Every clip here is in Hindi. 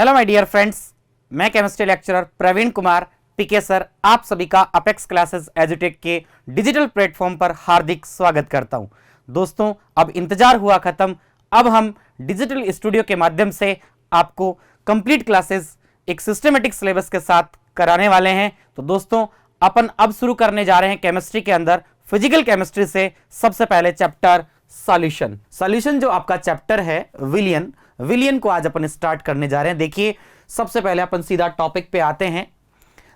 हेलो माय डियर फ्रेंड्स, मैं chemistry lecturer Praveen Kumar PK sir आप सभी का अपेक्स क्लासेस एजुटेक के डिजिटल प्लेटफॉर्म पर हार्दिक स्वागत करता हूं। दोस्तों, अब इंतजार हुआ खत्म। अब हम डिजिटल स्टूडियो के माध्यम से आपको कंप्लीट क्लासेस एक सिस्टमेटिक सिलेबस के साथ कराने वाले हैं। तो दोस्तों, अपन अब शुरू करने जा रहे हैं केमिस्ट्री के अंदर फिजिकल केमिस्ट्री से। सबसे पहले चैप्टर सॉल्यूशन जो आपका चैप्टर है विलियन को आज अपन स्टार्ट करने जा रहे हैं। देखिए, सबसे पहले अपन सीधा टॉपिक पे आते हैं।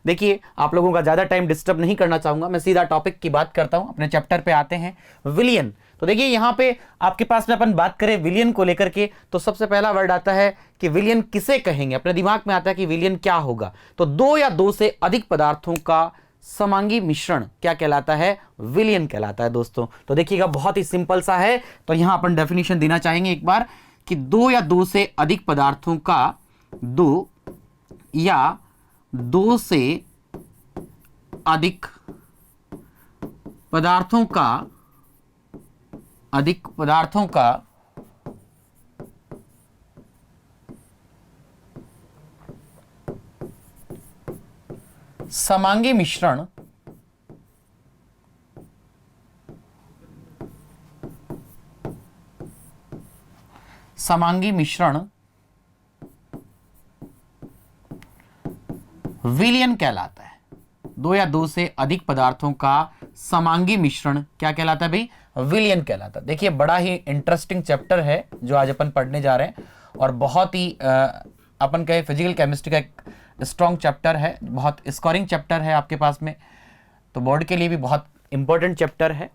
देखिए, आप लोगों का ज्यादा टाइम डिस्टर्ब नहीं करना चाहूंगा, मैं सीधा टॉपिक की बात करता हूं। अपने चैप्टर पे आते हैं, विलियन। तो देखिए, यहां पे आपके पास में अपन बात करें विलियन को लेकर के, तो सबसे पहला वर्ड आता है कि विलियन किसे कहेंगे। अपने दिमाग में आता है कि विलियन क्या होगा, तो दो या दो से अधिक पदार्थों का समांगी मिश्रण क्या कहलाता है, विलियन कहलाता है दोस्तों। तो देखिएगा, बहुत ही सिंपल सा है। तो यहां अपन डेफिनेशन देना चाहेंगे एक बार कि दो या दो से अधिक पदार्थों का दो से अधिक पदार्थों का समांगी मिश्रण विलियन कहलाता है। दो या दो से अधिक पदार्थों का समांगी मिश्रण क्या कहलाता है भाई, विलियन कहलाता है। देखिए, बड़ा ही इंटरेस्टिंग चैप्टर है जो आज अपन पढ़ने जा रहे हैं, और बहुत ही अपन कहे फिजिकल केमिस्ट्री का एक स्ट्रॉन्ग चैप्टर है, बहुत स्कोरिंग चैप्टर है आपके पास में, तो बोर्ड के लिए भी बहुत इंपॉर्टेंट चैप्टर है।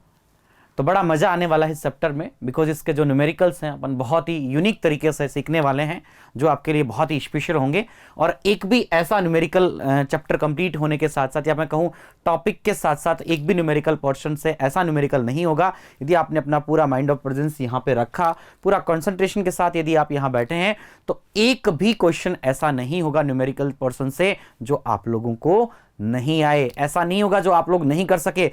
तो बड़ा मजा आने वाला है इस चैप्टर में, बिकॉज इसके जो न्यूमेरिकल्स हैं अपन बहुत ही यूनिक तरीके से सीखने वाले हैं, जो आपके लिए बहुत ही स्पेशल होंगे। और एक भी ऐसा न्यूमेरिकल चैप्टर कंप्लीट होने के साथ साथ, या मैं कहूँ टॉपिक के साथ साथ, एक भी न्यूमेरिकल पोर्शन से ऐसा न्यूमेरिकल नहीं होगा यदि आपने अपना पूरा माइंड ऑफ प्रेजेंस यहाँ पे रखा, पूरा कंसंट्रेशन के साथ यदि आप यहाँ बैठे हैं, तो एक भी क्वेश्चन ऐसा नहीं होगा न्यूमेरिकल पोर्शन से जो आप लोगों को नहीं आए। ऐसा नहीं होगा जो आप लोग नहीं कर सके।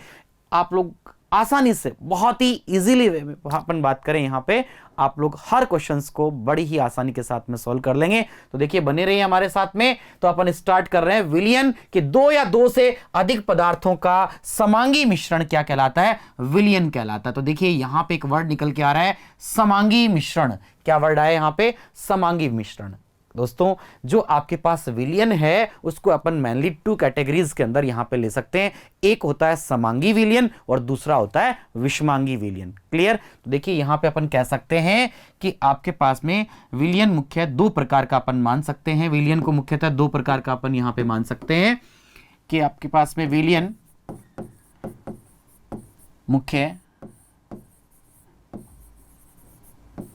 आप लोग आसानी से, बहुत ही इजीली वे में अपन बात करें, यहाँ पे आप लोग हर क्वेश्चंस को बड़ी ही आसानी के साथ में सॉल्व कर लेंगे। तो देखिए, बने रहिए हमारे साथ में। तो अपन स्टार्ट कर रहे हैं विलियन कि दो या दो से अधिक पदार्थों का समांगी मिश्रण क्या कहलाता है, विलियन कहलाता है। तो देखिए, यहां पे एक वर्ड निकल के आ रहा है, समांगी मिश्रण। क्या वर्ड आया यहां पे, समांगी मिश्रण। दोस्तों, जो आपके पास विलियन है उसको अपन मेनली टू कैटेगरीज के अंदर यहां पे ले सकते हैं। एक होता है समांगी विलियन और दूसरा होता है विषमांगी विलियन। क्लियर। तो देखिए, यहां पे अपन कह सकते हैं कि आपके पास में विलियन मुख्य दो प्रकार का अपन मान सकते हैं। विलियन को मुख्यतः दो प्रकार का अपन यहां पे मान सकते हैं कि आपके पास में विलियन मुख्य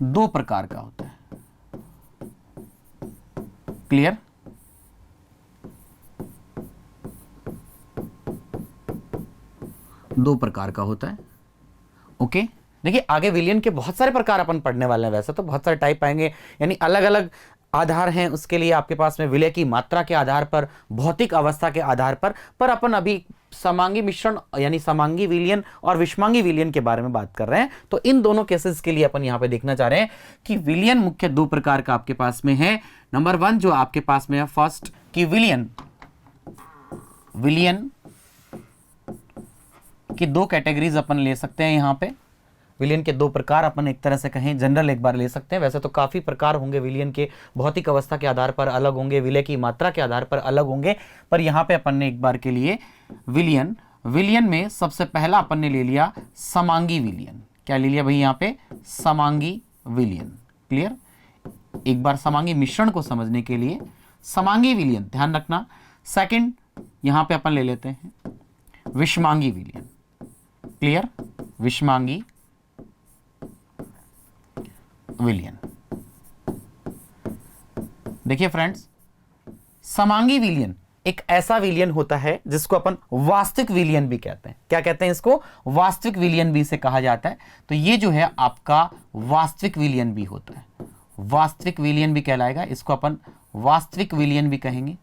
दो प्रकार का होता है। क्लियर। दो प्रकार का होता है। ओके। देखिए, आगे विलियन के बहुत सारे प्रकार अपन पढ़ने वाले हैं। वैसे तो बहुत सारे टाइप आएंगे, यानी अलग अलग आधार हैं उसके लिए आपके पास में, विलय की मात्रा के आधार पर, भौतिक अवस्था के आधार पर अपन अभी समांगी मिश्रण यानी समांगी विलियन और विषमांगी विलियन के बारे में बात कर रहे हैं। तो इन दोनों केसेस के लिए अपन यहां पे देखना चाह रहे हैं कि विलियन मुख्य दो प्रकार का आपके पास में है। नंबर वन जो आपके पास में है फर्स्ट कि विलियन की दो कैटेगरीज अपन ले सकते हैं। यहां पे विलियन के दो प्रकार अपन एक तरह से कहें जनरल एक बार ले सकते हैं। वैसे तो काफी प्रकार होंगे विलियन के, भौतिक अवस्था के आधार पर अलग होंगे, विलय की मात्रा के आधार पर अलग होंगे, पर यहां पे अपन ने एक बार के लिए विलियन में सबसे पहला अपन ने ले लिया समांगी विलियन। क्या ले लिया भाई यहां पे, समांगी विलियन। क्लियर। एक बार समांगी मिश्रण को समझने के लिए समांगी विलियन ध्यान रखना। सेकंड यहां पे अपन ले लेते हैं विषमांगी विलियन। क्लियर। विषमांगी विलियन। देखिए फ्रेंड्स, समांगी विलियन एक ऐसा विलियन होता है जिसको अपन वास्तविक विलियन भी कहते हैं। क्या कहते हैं इसको, वास्तविक विलियन भी से कहा जाता है। तो ये जो है आपका वास्तविक विलियन भी होता है, वास्तविक विलियन भी कहलाएगा। इसको अपन वास्तविक विलियन भी कहेंगे।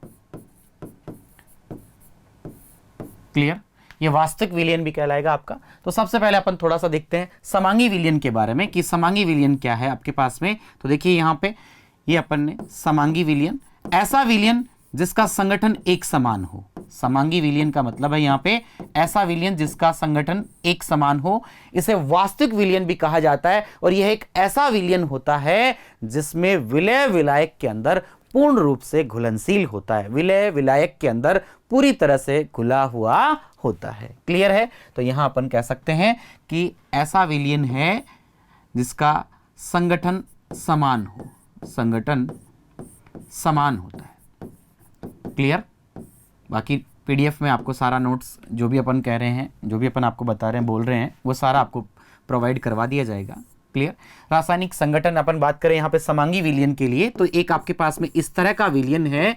क्लियर। ये वास्तविक विलयन भी कहलाएगा आपका। तो सबसे पहले अपन थोड़ा सा देखते हैं समांगी विलयन के बारे में कि समांगी विलयन क्या है आपके पास में। तो देखिए यहाँ पे ये अपन ने समांगी विलयन ऐसा विलयन जिसका संगठन एक समान हो। समांगी विलयन का मतलब है यहां पे ऐसा विलयन जिसका संगठन एक समान हो, इसे वास्तविक विलयन भी कहा जाता है। और यह एक ऐसा विलयन होता है जिसमें विलय विलायक के अंदर पूर्ण रूप से घुलनशील होता है, विलय विलायक के अंदर पूरी तरह से घुला हुआ होता है। क्लियर है? तो यहां अपन कह सकते हैं कि ऐसा विलयन है जिसका संगठन समान हो, संगठन समान होता है। क्लियर? बाकी पीडीएफ में आपको सारा नोट्स जो भी अपन कह रहे हैं, जो भी अपन आपको बता रहे हैं, बोल रहे हैं, वो सारा आपको प्रोवाइड करवा दिया जाएगा। क्लियर? रासायनिक संगठन अपन बात करें यहाँ पे समांगी विलयन के लिए, तो एक आपके पास में इस तरह का विलयन है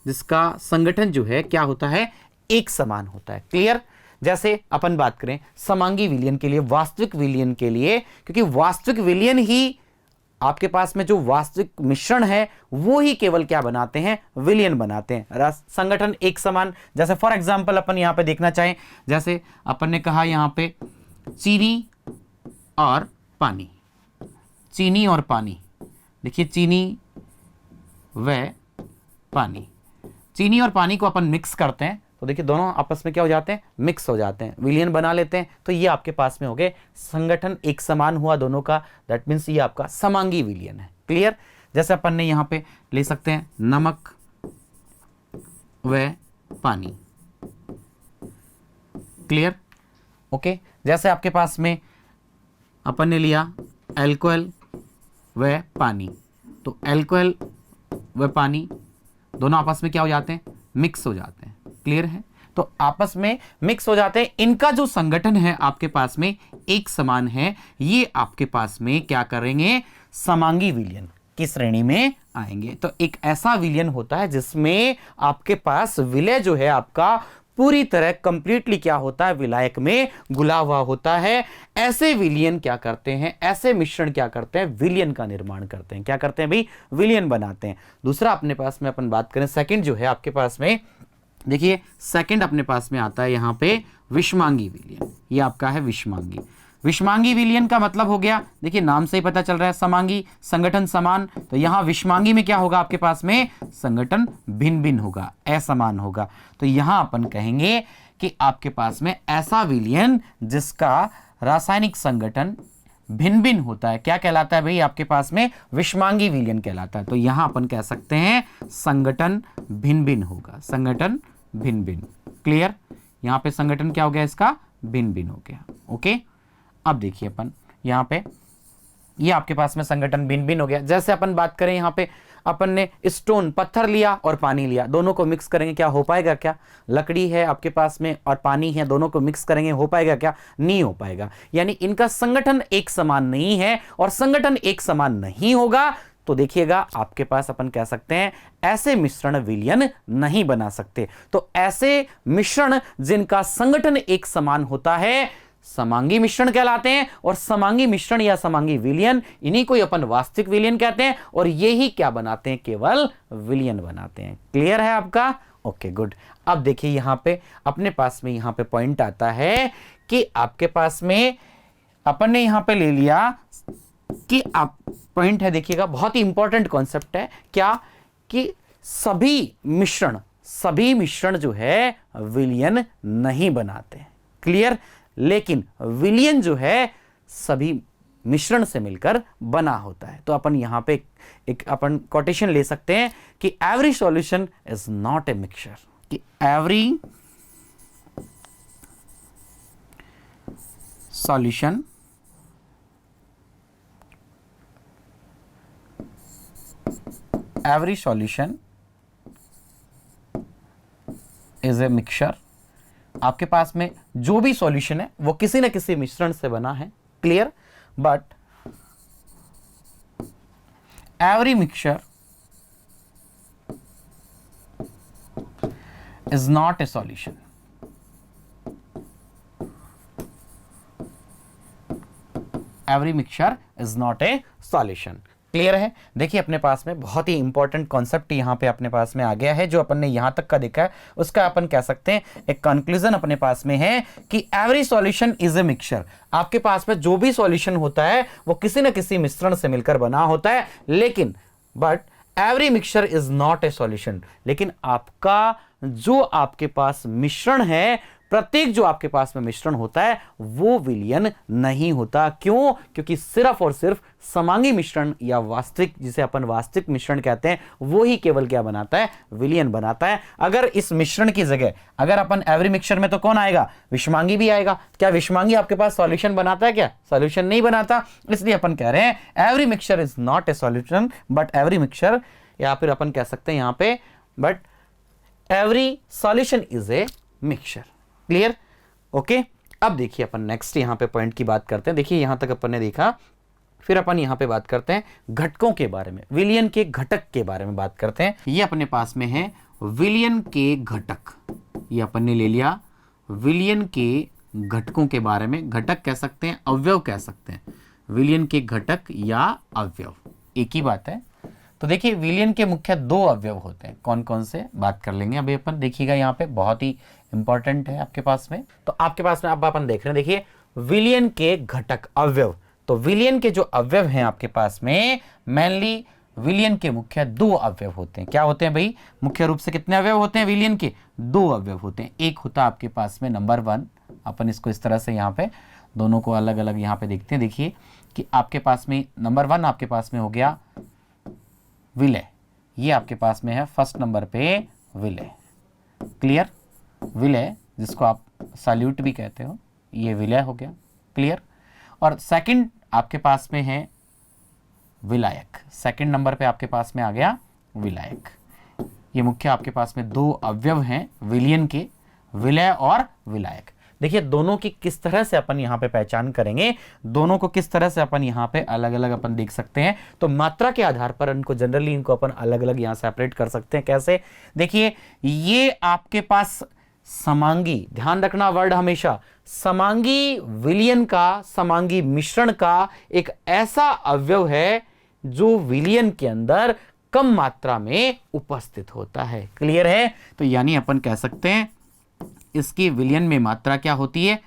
जिसका संगठन जो है क्या होता है, एक समान होता है। क्लियर? जैसे अपन बात करें समांगी विलयन के लिए, वास्तविक विलयन के लिए, क्योंकि वास्तविक विलयन ही आपके पास में जो वास्तविक मिश्रण है वो ही केवल क्या बनाते हैं, विलयन बनाते हैं, संगठन एक समान। जैसे फॉर एग्जांपल अपन यहां पे देखना चाहें, जैसे अपन ने कहा यहां पे चीनी और पानी, चीनी और पानी, देखिए चीनी व पानी, चीनी और पानी को अपन मिक्स करते हैं तो देखिए दोनों आपस में क्या हो जाते हैं, मिक्स हो जाते हैं, विलयन बना लेते हैं। तो ये आपके पास में हो गए संगठन एक समान हुआ दोनों का, दैट मीन्स ये आपका समांगी विलयन है। क्लियर? जैसे अपन ने यहां पे ले सकते हैं नमक व पानी। क्लियर? ओके। जैसे आपके पास में अपन ने लिया अल्कोहल व पानी, तो अल्कोहल व पानी दोनों आपस में क्या हो जाते हैं, मिक्स हो जाते हैं। क्लियर है? तो आपस में मिक्स हो जाते हैं, इनका जो संगठन है आपके पास में एक समान है, ये आपके पास में क्या करेंगे, समांगी विलयन की श्रेणी में आएंगे। तो एक ऐसा विलयन होता है जिसमें आपके पास विलय जो है आपका पूरी तरह कंप्लीटली क्या होता है, विलायक में घुला हुआ होता है। ऐसे विलयन क्या करते हैं, ऐसे मिश्रण क्या करते हैं, विलयन का निर्माण करते हैं। क्या करते हैं भाई, विलयन बनाते हैं। दूसरा अपने पास में अपन बात करें, सेकंड जो है आपके पास में, देखिए सेकंड अपने पास में आता है यहां पे विषमांगी विलयन। ये आपका है विषमांगी। विषमांगी विलयन का मतलब हो गया, देखिए नाम से ही पता चल रहा है, समांगी संगठन समान। तो यहां विषमांगी में क्या होगा आपके पास में, संगठन भिन्न भिन्न होगा, असमान होगा। तो यहां अपन कहेंगे कि आपके पास में ऐसा विलयन जिसका रासायनिक संगठन भिन्न भिन्न होता है, क्या कहलाता है भाई, आपके पास में विषमांगी विलयन कहलाता है। तो यहां अपन कह सकते हैं संगठन भिन्न भिन्न होगा, संगठन भिन्न भिन्न। क्लियर? यहां पे संगठन क्या हो गया, इसका भिन्न भिन्न हो गया। ओके। अब देखिए अपन यहां पे ये आपके पास में संगठन भिन्न भिन्न हो गया। जैसे अपन बात करें यहां पे अपन ने स्टोन पत्थर लिया और पानी लिया, दोनों को मिक्स करेंगे, क्या हो पाएगा, क्या लकड़ी है आपके पास में और पानी है, दोनों को मिक्स करेंगे, हो पाएगा क्या, नहीं हो पाएगा। यानी इनका संगठन एक समान नहीं है, और संगठन एक समान नहीं होगा तो देखिएगा आपके पास अपन कह सकते हैं ऐसे मिश्रण विलयन नहीं बना सकते। तो ऐसे मिश्रण जिनका संगठन एक समान होता है समांगी मिश्रण कहलाते हैं, और समांगी मिश्रण या समांगी विलयन, इन्हीं को अपन वास्तविक विलयन कहते हैं, और ये ही क्या बनाते हैं, केवल विलयन बनाते हैं। क्लियर है आपका? Okay good. अब देखिए यहां पे अपने पास में यहां पे पॉइंट आता है कि आपके पास में अपन ने यहां पे ले लिया कि आप पॉइंट है, देखिएगा बहुत ही इंपॉर्टेंट कॉन्सेप्ट है, क्या कि सभी मिश्रण जो है विलयन नहीं बनाते। क्लियर? लेकिन विलयन जो है सभी मिश्रण से मिलकर बना होता है। तो अपन यहां पे एक अपन कोटेशन ले सकते हैं कि every solution is not a mixture, कि every solution is a mixture. आपके पास में जो भी सॉल्यूशन है वो किसी न किसी मिश्रण से बना है। Clear? But every mixture is not A solution. Every mixture is not A solution. Clear है? देखिए अपने पास में बहुत ही इंपॉर्टेंट कॉन्सेप्ट यहां पे अपने पास में आ गया है। जो अपन ने यहां तक का देखा है उसका अपन कह सकते हैं एक कंक्लूजन अपने पास में है कि every solution is a mixture. आपके पास में जो भी सॉल्यूशन होता है वो किसी न किसी मिश्रण से मिलकर बना होता है, लेकिन but every mixture is not A solution, लेकिन आपका जो आपके पास मिश्रण है, प्रत्येक जो आपके पास में मिश्रण होता है वो विलयन नहीं होता। क्यों? क्योंकि सिर्फ और सिर्फ समांगी मिश्रण या वास्तविक, जिसे अपन वास्तविक मिश्रण कहते हैं, वो ही केवल क्या बनाता है? विलयन बनाता है। अगर इस मिश्रण की जगह अगर अपन एवरी मिक्सचर में, तो कौन आएगा? विषमांगी भी आएगा। क्या विषमांगी आपके पास सॉल्यूशन बनाता है? क्या सॉल्यूशन नहीं बनाता। इसलिए अपन कह रहे हैं every mixture is not A solution but every mixture, या फिर अपन कह सकते हैं यहां पे but every solution is a mixture. Clear? Okay. अब देखिए अपन नेक्स्ट यहां पे पॉइंट की बात करते हैं। देखिए यहां तक अपन ने देखा, फिर अपन यहां पे बात करते हैं घटकों के बारे में, विलयन के घटक के बारे में बात करते हैं। ये अपने पास में है विलयन के घटक, ये अपन ने ले लिया विलयन के घटकों के बारे में। घटक कह सकते हैं, अवयव कह सकते हैं, विलयन के घटक या अवयव एक ही बात है। तो देखिए विलयन के मुख्य दो अवयव होते हैं, कौन कौन से बात कर लेंगे अभी अपन। देखिएगा यहाँ पे बहुत ही इंपॉर्टेंट है आपके पास में। तो आपके पास में अब अपन देख रहे हैं, देखिए विलयन के घटक अवयव। तो विलयन के जो अवयव हैं आपके पास में, मेनली विलयन के मुख्य दो अवयव होते हैं। क्या होते हैं भाई? मुख्य रूप से कितने अवयव होते हैं विलयन के? दो अवयव होते हैं। एक होता है आपके पास में नंबर 1, अपन इसको इस तरह से यहाँ पे दोनों को अलग अलग यहाँ पे देखते हैं। देखिए कि आपके पास में नंबर 1 आपके पास में हो गया विलय, ये आपके पास में है फर्स्ट नंबर पे विलय। क्लियर? विलय, जिसको आप सॉल्यूट भी कहते हो, ये विलय हो गया। क्लियर? और सेकंड आपके पास में है विलायक, सेकंड नंबर पे आपके पास में आ गया विलायक। ये मुख्य आपके पास में दो अवयव हैं विलयन के, विलय और विलायक। देखिए दोनों की किस तरह से अपन यहाँ पे पहचान करेंगे, दोनों को किस तरह से अपन यहाँ पे अलग अलग अपन देख सकते हैं। तो मात्रा के आधार पर इनको जनरली इनको अपन अलग अलग यहाँ सेपरेट कर सकते हैं। कैसे? देखिए ये आपके पास समांगी, ध्यान रखना वर्ड हमेशा, समांगी विलयन का, समांगी मिश्रण का एक ऐसा अवयव है जो विलयन के अंदर कम मात्रा में उपस्थित होता है। क्लियर है? तो यानी अपन कह सकते हैं इसकी विलयन में मात्रा क्या होती है?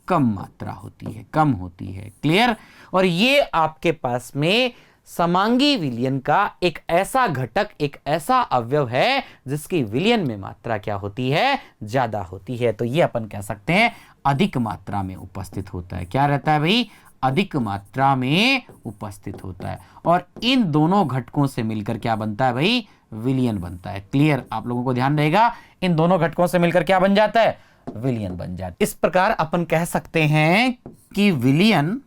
कम मात्रा होती है, कम होती है। क्लियर? और ये आपके पास में समांगी विलयन का एक ऐसा घटक, एक ऐसा अवयव है जिसकी विलयन में मात्रा क्या होती है? ज्यादा होती है। तो ये अपन कह सकते हैं अधिक मात्रा में उपस्थित होता है। क्या रहता है भाई? अधिक मात्रा में उपस्थित होता है। और इन दोनों घटकों से मिलकर क्या बनता है भाई? विलयन बनता है। क्लियर? आप लोगों को ध्यान रहेगा, इन दोनों घटकों से मिलकर क्या बन जाता है? विलयन बन जाता है। इस प्रकार अपन कह सकते हैं कि विलयन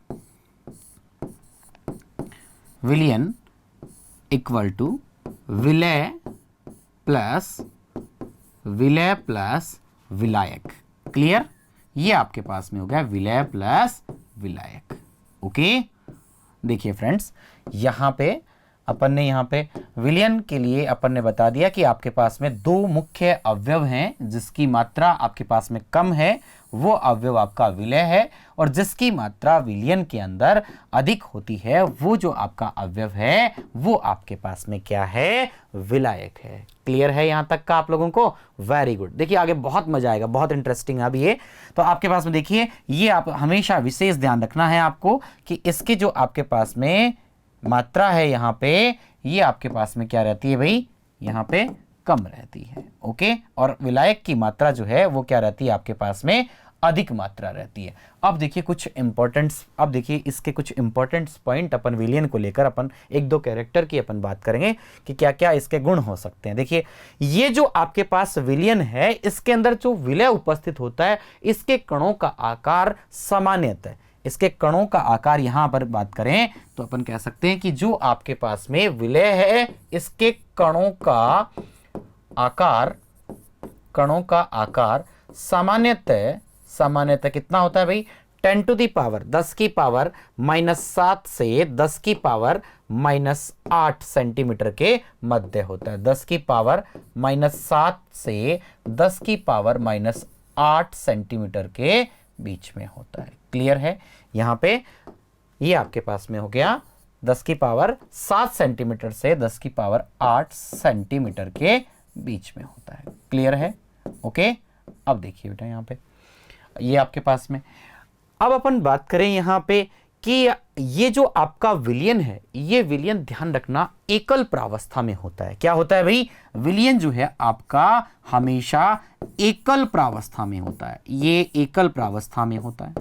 इक्वल टू विलय प्लस विलायक। क्लियर? ये आपके पास में हो गया विलय प्लस विलायक। ओके। देखिए फ्रेंड्स, यहां पे अपन ने यहाँ पे विलयन के लिए अपन ने बता दिया कि आपके पास में दो मुख्य अवयव हैं, जिसकी मात्रा आपके पास में कम है वो अवयव आपका विलय है, और जिसकी मात्रा विलयन के अंदर अधिक होती है वो जो आपका अवयव है वो आपके पास में क्या है? विलायक है। क्लियर है यहां तक का आप लोगों को? Very good. देखिए आगे बहुत मजा आएगा, बहुत इंटरेस्टिंग है अब ये। तो आपके पास में देखिए, ये आप हमेशा विशेष ध्यान रखना है आपको कि इसके जो आपके पास में मात्रा है यहाँ पे, ये आपके पास में क्या रहती है भाई? यहाँ पे कम रहती है। ओके। और विलायक की मात्रा जो है वो क्या रहती है? आपके पास में अधिक मात्रा रहती है। अब देखिए कुछ इंपॉर्टेंट्स, अब देखिए इसके कुछ इंपॉर्टेंट पॉइंट अपन विलयन को लेकर अपन एक दो कैरेक्टर की अपन बात करेंगे कि क्या क्या इसके गुण हो सकते हैं। देखिए ये जो आपके पास विलयन है, इसके अंदर जो विलय उपस्थित होता है, इसके कणों का आकार सामान्यतः, इसके कणों का आकार यहां पर बात करें तो अपन कह सकते हैं कि जो आपके पास में विलय है, इसके कणों का आकार सामान्यतः कितना होता है भाई? 10 टू दी पावर 10 की पावर -7 से 10 की पावर -8 सेंटीमीटर के मध्य होता है। 10 की पावर -7 से 10 की पावर -8 सेंटीमीटर के बीच में होता है। क्लियर है? यहां पे ये आपके पास में हो गया 10 की पावर 7 सेंटीमीटर से 10 की पावर 8 सेंटीमीटर के बीच में होता है। क्लियर है? ओके। अब देखिए बेटा यहां पे ये आपके पास में, अब अपन बात करें यहां पे कि ये जो आपका विलयन है, ये विलयन ध्यान रखना एकल प्रावस्था में होता है। क्या होता है भाई? विलयन जो है आपका हमेशा एकल प्रावस्था में होता है। ये एकल प्रावस्था में होता है।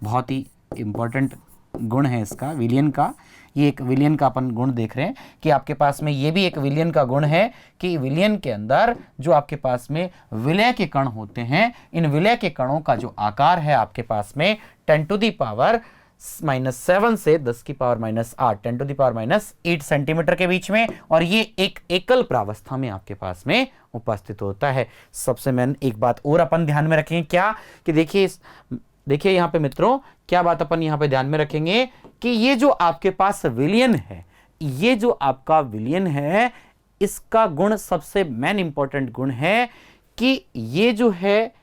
बहुत ही इंपॉर्टेंट गुण है इसका, विलयन का। ये एक विलयन का अपन गुण देख रहे हैं कि आपके पास में ये भी एक विलयन का गुण है कि विलयन के अंदर जो आपके पास में विलय के कण होते हैं, इन विलय के कणों का जो आकार है आपके पास में 10⁻⁻7 से 10⁻⁸, 10⁻⁸ सेंटीमीटर के बीच में, और ये एक एकल प्रावस्था में आपके पास में उपस्थित होता है। सबसे मेन एक बात और अपन ध्यान में रखेंगे, क्या कि देखिए यहां पे मित्रों, क्या बात अपन यहां पे ध्यान में रखेंगे कि ये जो आपके पास विलयन है, ये जो आपका विलयन है, इसका गुण सबसे मेन इंपॉर्टेंट गुण है कि ये जो है,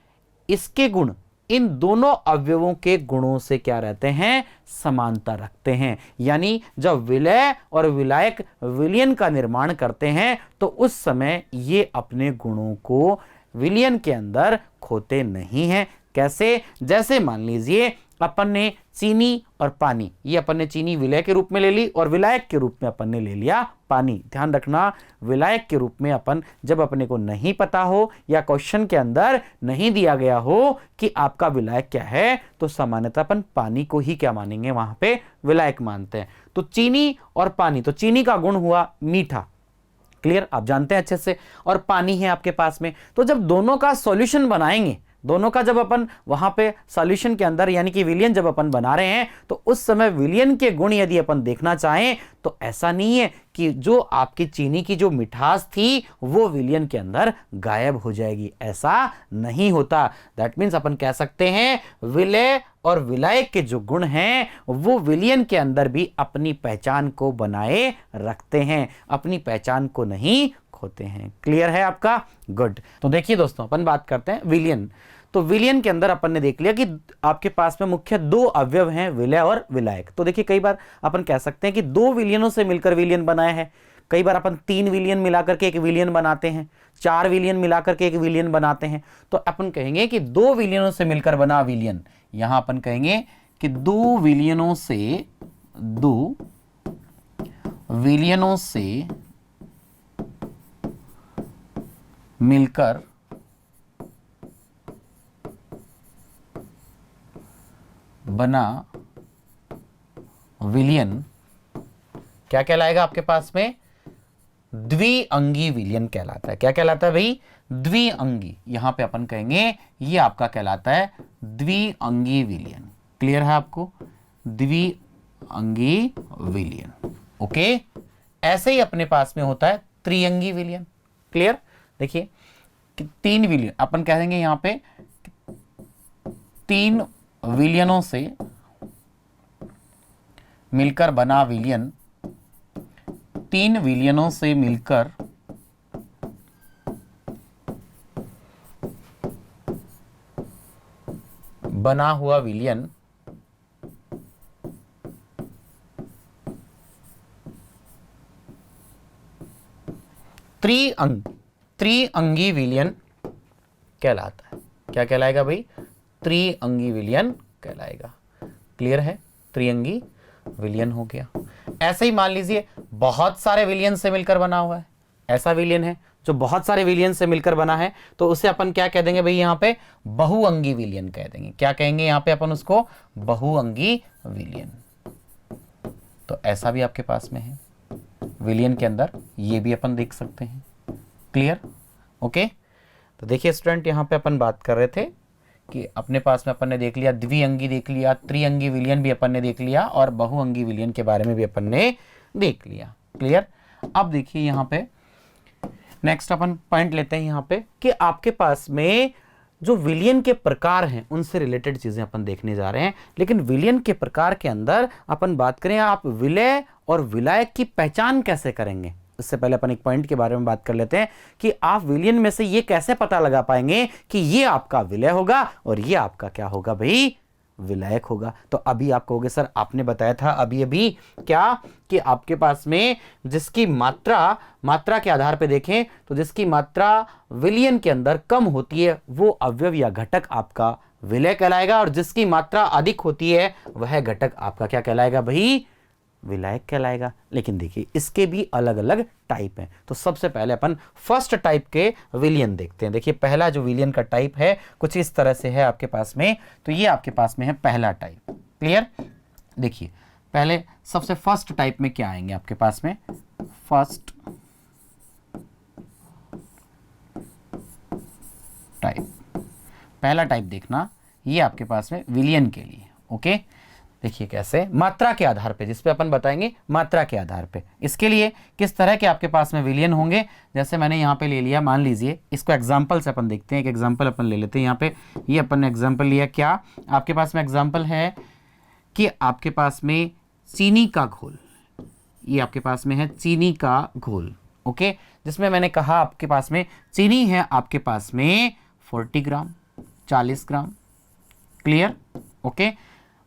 इसके गुण इन दोनों अवयवों के गुणों से क्या रहते हैं? समानता रखते हैं। यानी जब विलय और विलायक विलयन का निर्माण करते हैं तो उस समय ये अपने गुणों को विलयन के अंदर खोते नहीं हैं। कैसे? जैसे मान लीजिए अपन ने चीनी और पानी, ये अपन ने चीनी विलय के रूप में ले ली और विलायक के रूप में अपन ने ले लिया पानी। ध्यान रखना, विलायक के रूप में अपन जब अपने को नहीं पता हो या क्वेश्चन के अंदर नहीं दिया गया हो कि आपका विलायक क्या है, तो सामान्यतः अपन पानी को ही क्या मानेंगे? वहां पे विलायक मानते हैं। तो चीनी और पानी, तो चीनी का गुण हुआ मीठा, क्लियर, आप जानते हैं अच्छे से, और पानी है आपके पास में। तो जब दोनों का सॉल्यूशन बनाएंगे, दोनों का जब अपन वहां पे सॉल्यूशन के अंदर यानी कि विलयन जब अपन बना रहे हैं, तो उस समय विलयन के गुण यदि अपन देखना चाहें तो ऐसा नहीं है कि जो आपकी चीनी की जो मिठास थी वो विलयन के अंदर गायब हो जाएगी, ऐसा नहीं होता। दैट मीन्स अपन कह सकते हैं विलय और विलायक के जो गुण हैं वो विलयन के अंदर भी अपनी पहचान को बनाए रखते हैं, अपनी पहचान को नहीं खोते हैं। क्लियर है आपका? गुड। तो देखिए दोस्तों, अपन बात करते हैं विलयन। तो विलयन के अंदर अपन ने देख लिया कि आपके पास में मुख्य दो अवयव हैं, विलय और विलायक। तो देखिए कई बार अपन कह सकते हैं कि दो विलयनों से मिलकर विलयन बनाया है, कई बार अपन 3 विलयन मिलाकर के एक विलयन बनाते हैं, 4 विलयन मिलाकर के एक विलयन बनाते हैं। तो अपन कहेंगे कि 2 विलयनों से मिलकर बना विलयन, यहां अपन कहेंगे कि 2 विलयनों से मिलकर बना विलयन क्या कहलाएगा? आपके पास में द्विअंगी विलयन कहलाता है। क्या कहलाता है भाई? द्विअंगी। यहां पे अपन कहेंगे ये आपका कहलाता है द्विअंगी विलयन। क्लियर है आपको? द्विअंगी विलयन। ओके, ऐसे ही अपने पास में होता है त्रिअंगी विलयन। क्लियर? देखिए 3 विलयन अपन कह देंगे यहां पे 3 विलयनों से मिलकर बना विलयन, 3 विलयनों से मिलकर बना हुआ विलयन त्रिअंगी विलयन कहलाता है। क्या कहलाएगा भाई? त्रिअंगी विलयन कहलाएगा। क्लियर है? त्रिअंगी विलयन हो गया। ऐसे ही मान लीजिए बहुत सारे विलयन से मिलकर बना हुआ है, ऐसा विलयन है जो बहुत सारे विलयन से मिलकर बना है, तो उसे अपन क्या कह देंगे भाई? यहां पे बहुअंगी विलयन कह देंगे। क्या कहेंगे यहां पे अपन उसको? बहुअंगी विलयन। तो ऐसा भी आपके पास में है विलयन के अंदर, ये भी अपन देख सकते हैं। क्लियर? ओके। तो देखिए स्टूडेंट, यहां पे अपन बात कर रहे थे कि अपने पास में अपन ने देख लिया द्विअंगी, देख लिया त्रिअंगी विलयन भी अपन ने देख लिया, और बहुअंगी विलयन के बारे में भी अपन ने देख लिया। क्लियर? अब देखिए यहां पे नेक्स्ट अपन पॉइंट लेते हैं यहां पे कि आपके पास में जो विलयन के प्रकार हैं उनसे रिलेटेड चीजें अपन देखने जा रहे हैं। लेकिन विलयन के प्रकार के अंदर अपन बात करें, आप विलय और विलायक की पहचान कैसे करेंगे? इससे पहले अपन एक पॉइंट के बारे में बात कर लेते हैं कि आप विलयन में से ये कैसे पता लगा पाएंगे कि ये आपका विलय होगा और ये आपका क्या होगा भाई? विलायक होगा। तो अभी आप कहोगे सर आपने बताया था अभी अभी क्या कि आपके पास में जिसकी मात्रा के आधार पे देखें तो जिसकी मात्रा विलयन के अंदर कम होती है वो अवयव या घटक आपका विलय कहलाएगा, और जिसकी मात्रा अधिक होती है वह घटक आपका क्या कहलाएगा भाई, विलायक कहलाएगा। लेकिन देखिए इसके भी अलग अलग टाइप हैं। तो सबसे पहले अपन फर्स्ट टाइप के विलियन देखते हैं। देखिए पहला जो विलियन का टाइप है कुछ इस तरह से है आपके पास में। तो ये आपके पास में है पहला टाइप। क्लियर? देखिए पहले सबसे फर्स्ट टाइप में क्या आएंगे आपके पास में, फर्स्ट टाइप, पहला टाइप देखना ये आपके पास में विलियन के लिए। ओके देखिए कैसे, मात्रा के आधार पे, जिस पे अपन बताएंगे मात्रा के आधार पे। इसके लिए किस तरह के आपके पास में विलियन होंगे, जैसे मैंने यहाँ पे ले लिया, मान लीजिए इसको एग्जाम्पल से अपन देखते हैं। एक एग्जाम्पल अपन ले लेते हैं यहाँ पे। ये अपन ने एग्जाम्पल लिया, क्या आपके पास में एग्जाम्पल है कि आपके पास में चीनी का घोल, ये आपके पास में है चीनी का घोल। ओके जिसमें मैंने कहा आपके पास में चीनी है आपके पास में 40 ग्राम, 40 ग्राम। क्लियर? ओके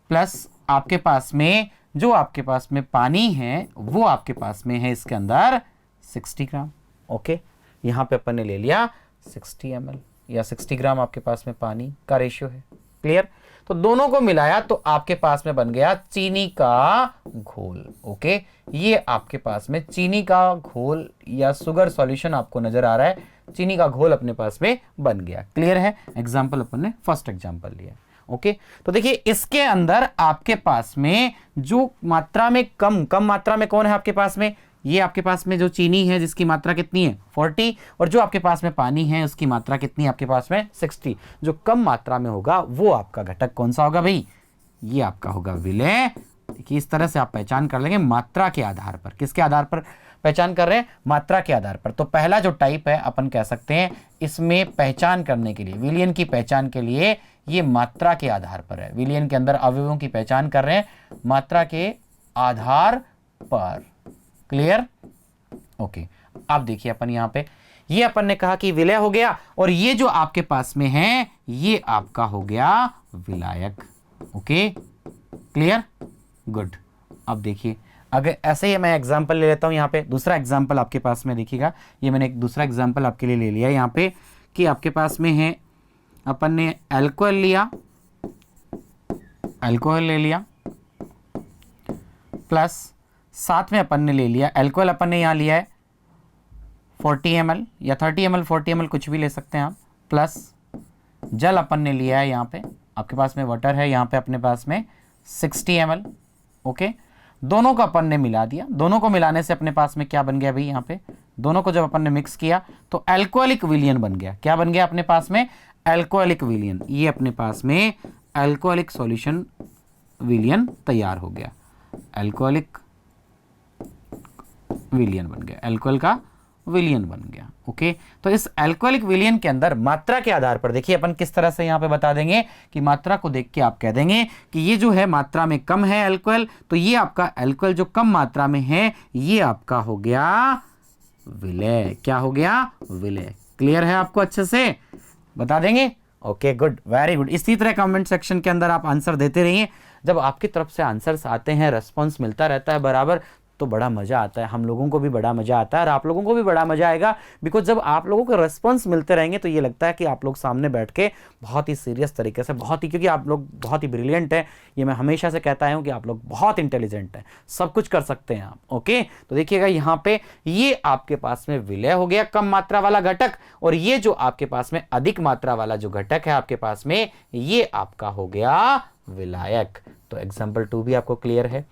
प्लस आपके पास में जो आपके पास में पानी है वो आपके पास में है इसके अंदर 60 ग्राम। ओके यहाँ पे अपन ने ले लिया 60 ml या 60 ग्राम आपके पास में पानी का रेशियो है। क्लियर? तो दोनों को मिलाया तो आपके पास में बन गया चीनी का घोल। ओके ये आपके पास में चीनी का घोल या शुगर सॉल्यूशन आपको नजर आ रहा है, चीनी का घोल अपने पास में बन गया। क्लियर है? एग्जाम्पल अपन ने फर्स्ट एग्जाम्पल लिया। ओके तो देखिए इसके अंदर आपके पास में जो मात्रा में कम मात्रा में कौन है आपके पास में, ये आपके पास में जो चीनी है जिसकी मात्रा कितनी है 40, और जो आपके पास में पानी है उसकी मात्रा कितनी है आपके पास में 60। जो कम मात्रा में होगा वो आपका घटक कौन सा होगा भाई, ये आपका होगा विलय। देखिए इस तरह से आप पहचान कर लेंगे मात्रा के आधार पर। किसके आधार पर पहचान कर रहे हैं, मात्रा के आधार पर। तो पहला जो टाइप है अपन कह सकते हैं इसमें पहचान करने के लिए, विलियन की पहचान के लिए ये मात्रा के आधार पर है। विलियन के अंदर अवयवों की पहचान कर रहे हैं मात्रा के आधार पर। क्लियर? ओके अब देखिए अपन यहां पे ये अपन ने कहा कि विलय हो गया, और ये जो आपके पास में है ये आपका हो गया विलायक। Okay clear? गुड। अब देखिए अगर ऐसे ही मैं एग्जांपल ले लेता हूं, यहाँ पे दूसरा एग्जांपल आपके पास में देखिएगा, ये मैंने एक दूसरा एग्जांपल आपके लिए ले लिया यहाँ पे कि आपके पास में है अपन ने अल्कोहल लिया, अल्कोहल ले लिया, प्लस साथ में अपन ने ले लिया अल्कोहल, अपन ने यहाँ लिया है 40 ml या 30 ml 40 ml कुछ भी ले सकते हैं आप, प्लस जल अपन ने लिया है यहाँ पे आपके पास में वाटर है यहाँ पे अपने पास में 60 ml। ओके दोनों को अपन ने मिला दिया, दोनों को मिलाने से अपने पास में क्या बन गया भाई, यहाँ पे दोनों को जब अपन ने मिक्स किया तो अल्कोहलिक विलियन बन गया। क्या बन गया अपने पास में, अल्कोहलिक विलियन। ये अपने पास में अल्कोहलिक सॉल्यूशन विलियन तैयार हो गया, अल्कोहलिक विलियन बन गया, अल्कोहल का विलियन बन गया। ओके तो इस अल्कोहलिक विलियन के अंदर मात्रा के आधार पर देखिए अपन किस तरह से यहां पे बता देंगे कि मात्रा को देख के आप कह देंगे कि ये जो है मात्रा में कम है अल्कोहल, तो ये आपका अल्कोहल जो कम मात्रा में है ये आपका हो गया विलय। क्या हो गया, विलय। क्लियर है? आपको अच्छे से बता देंगे। Okay good, very good. इसी तरह कमेंट सेक्शन के अंदर आप आंसर देते रहिए। जब आपकी तरफ से आंसर्स आते हैं, रेस्पॉन्स मिलता रहता है बराबर, तो बड़ा मज़ा आता है, हम लोगों को भी बड़ा मज़ा आता है और आप लोगों को भी बड़ा मज़ा आएगा। बिकॉज जब आप लोगों को रेस्पॉन्स मिलते रहेंगे तो ये लगता है कि आप लोग सामने बैठ के बहुत ही सीरियस तरीके से, बहुत ही, क्योंकि आप लोग बहुत ही ब्रिलियंट हैं, ये मैं हमेशा से कहता हूँ कि आप लोग बहुत इंटेलिजेंट हैं, सब कुछ कर सकते हैं आप। ओके तो देखिएगा यहाँ पे ये आपके पास में विलय हो गया, कम मात्रा वाला घटक, और ये जो आपके पास में अधिक मात्रा वाला जो घटक है आपके पास में ये आपका हो गया विलायक। तो एग्जाम्पल 2 भी आपको क्लियर है।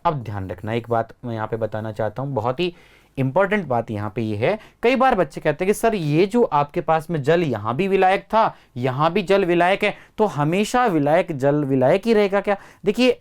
अब ध्यान रखना, एक बात मैं यहाँ पे बताना चाहता हूँ, बहुत ही इंपॉर्टेंट बात यहाँ पे ये है। कई बार बच्चे कहते हैं कि सर ये जो आपके पास में जल यहाँ भी विलायक था, यहाँ भी जल विलायक है, तो हमेशा विलायक जल विलायक ही रहेगा क्या? देखिए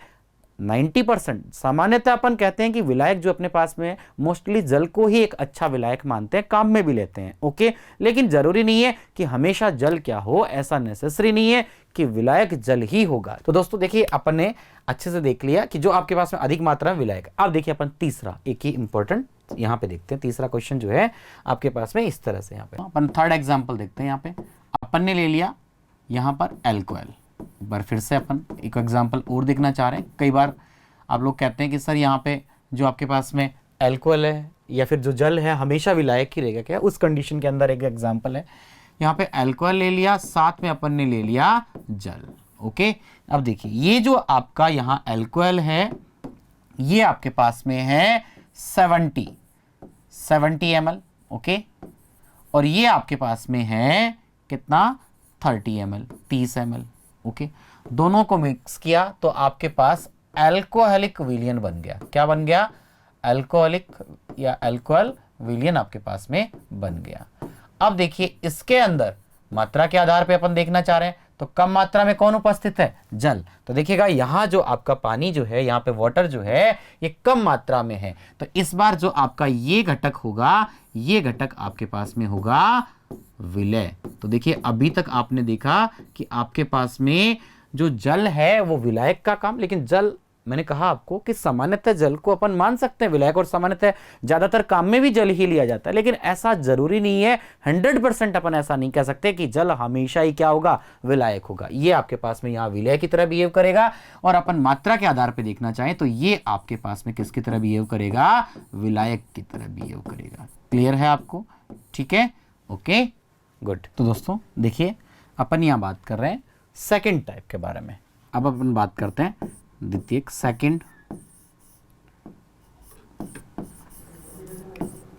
90% सामान्यतः अपन कहते हैं कि विलायक जो अपने पास में मोस्टली जल को ही एक अच्छा विलायक मानते हैं, काम में भी लेते हैं। ओके लेकिन जरूरी नहीं है कि हमेशा जल क्या हो, ऐसा नेसेसरी नहीं है कि विलायक जल ही होगा। तो दोस्तों देखिए अपन ने अच्छे से देख लिया कि जो आपके पास में अधिक मात्रा में विलायक। अब देखिए अपन तीसरा एक ही इंपॉर्टेंट यहाँ पे देखते हैं। तीसरा क्वेश्चन जो है आपके पास में इस तरह से, यहाँ पे अपन थर्ड एग्जाम्पल देखते हैं। यहाँ पे अपन ने ले लिया यहाँ पर अल्कोहल, एक बार फिर से अपन एक एग्जांपल और देखना चाह रहे हैं। कई बार आप लोग कहते हैं कि सर यहाँ पे जो आपके पास में एल्कोहल है या फिर जो जल है हमेशा विलायक ही रहेगा क्या? उस कंडीशन के अंदर एक एग्जांपल है, यहाँ पे एल्कोहल ले लिया, साथ में अपन ने ले लिया जल। ओके, अब देखिए ये जो आपका यहाँ एल्कोहल है ये आपके पास में है 70 ml। ओके, और ये आपके पास में है कितना 30 ml 30 ml। ओके, दोनों को मिक्स किया तो आपके पास एल्कोहलिक विलियन बन गया। क्या बन गया? एल्कोहलिक या एल्कोहल विलियन आपके पास में बन गया। अब देखिए इसके अंदर मात्रा के आधार पे अपन देखना चाह रहे हैं तो कम मात्रा में कौन उपस्थित है? जल। तो देखिएगा यहाँ जो आपका पानी जो है, यहाँ पे वाटर जो है ये कम मात्रा में है, तो इस बार जो आपका ये घटक होगा ये घटक आपके पास में होगा विलय। तो देखिए अभी तक आपने देखा कि आपके पास में जो जल है वो विलायक का काम, लेकिन जल मैंने कहा आपको कि सामान्यतः जल को अपन मान सकते हैं विलायक, और सामान्यतः ज्यादातर काम में भी जल ही लिया जाता है, लेकिन ऐसा जरूरी नहीं है। 100% अपन ऐसा नहीं कह सकते कि जल हमेशा ही क्या होगा? विलायक होगा। ये आपके पास में यहाँ विलय की तरह बिहेव करेगा, और अपन मात्रा के आधार पर देखना चाहें तो ये आपके पास में किसकी तरह बिहेव करेगा? विलायक की तरह बिहेव करेगा। क्लियर है आपको? ठीक है, ओके, गुड। तो दोस्तों देखिए अपन यहाँ बात कर रहे हैं सेकंड टाइप के बारे में। अब अपन बात करते हैं द्वितीयक, सेकंड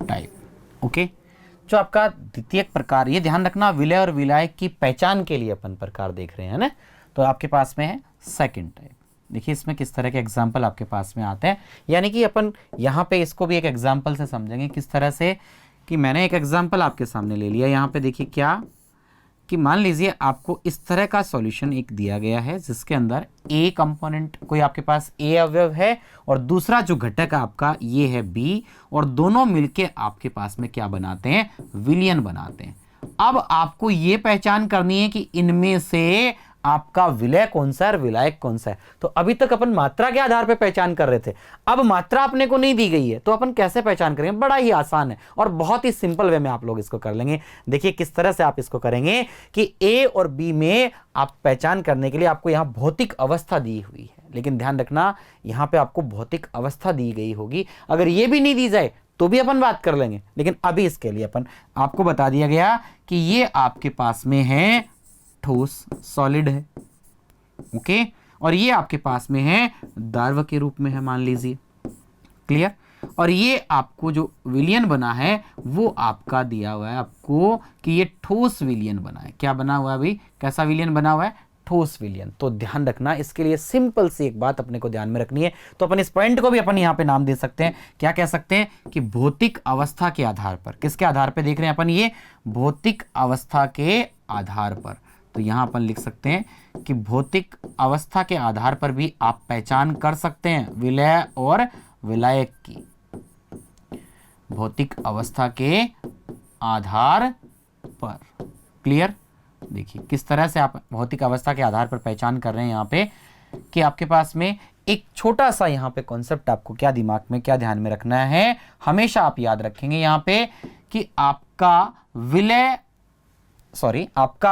टाइप। ओके, जो आपका द्वितीयक प्रकार, ये ध्यान रखना विलय और विलायक की पहचान के लिए अपन प्रकार देख रहे हैं ना। तो आपके पास में है सेकंड टाइप। देखिए इसमें किस तरह के एग्जाम्पल आपके पास में आते हैं, यानी कि अपन यहाँ पे इसको भी एक एग्जाम्पल से समझेंगे। किस तरह से कि मैंने एक एग्जाम्पल आपके सामने ले लिया। यहाँ पे देखिए क्या कि मान लीजिए आपको इस तरह का सॉल्यूशन एक दिया गया है जिसके अंदर ए कंपोनेंट, कोई आपके पास ए अवयव है, और दूसरा जो घटक आपका ये है बी, और दोनों मिलके आपके पास में क्या बनाते हैं? विलयन बनाते हैं। अब आपको ये पहचान करनी है कि इनमें से आपका विलय कौन सा है और विलायक कौन सा है। तो अभी तक अपन मात्रा के आधार पर पहचान कर रहे थे, अब मात्रा अपने को नहीं दी गई है तो अपन कैसे पहचान करेंगे? बड़ा ही आसान है और बहुत ही सिंपल वे में आप लोग इसको कर लेंगे। देखिए किस तरह से आप इसको करेंगे कि ए और बी में आप पहचान करने के लिए आपको यहां भौतिक अवस्था दी हुई है, लेकिन ध्यान रखना यहां पे आपको भौतिक अवस्था दी गई होगी। अगर ये भी नहीं दी जाए तो भी अपन बात कर लेंगे, लेकिन अभी इसके लिए अपन आपको बता दिया गया कि ये आपके पास में है ठोस, सॉलिड है। ओके, और ये आपके पास में है द्रव के रूप में है, मान लीजिए। क्लियर? और ये आपको जो विलयन बना है वो आपका दिया हुआ है आपको कि ये ठोस विलयन बना है। क्या बना हुआ है भाई? कैसा विलयन बना हुआ है? ठोस विलयन। तो ध्यान रखना, इसके लिए सिंपल सी एक बात अपने को ध्यान में रखनी है। तो अपन इस पॉइंट को भी अपन यहाँ पे नाम दे सकते हैं, क्या कह सकते हैं कि भौतिक अवस्था के आधार पर। किसके आधार पर देख रहे हैं अपन? ये भौतिक अवस्था के आधार पर। तो यहां अपन लिख सकते हैं कि भौतिक अवस्था के आधार पर भी आप पहचान कर सकते हैं विलय और विलायक की। भौतिक अवस्था के आधार पर। क्लियर? देखिए किस तरह से आप भौतिक अवस्था के आधार पर पहचान कर रहे हैं यहां पे कि आपके पास में एक छोटा सा यहां पे कॉन्सेप्ट आपको क्या दिमाग में, क्या ध्यान में रखना है, हमेशा आप याद रखेंगे यहां पे कि आपका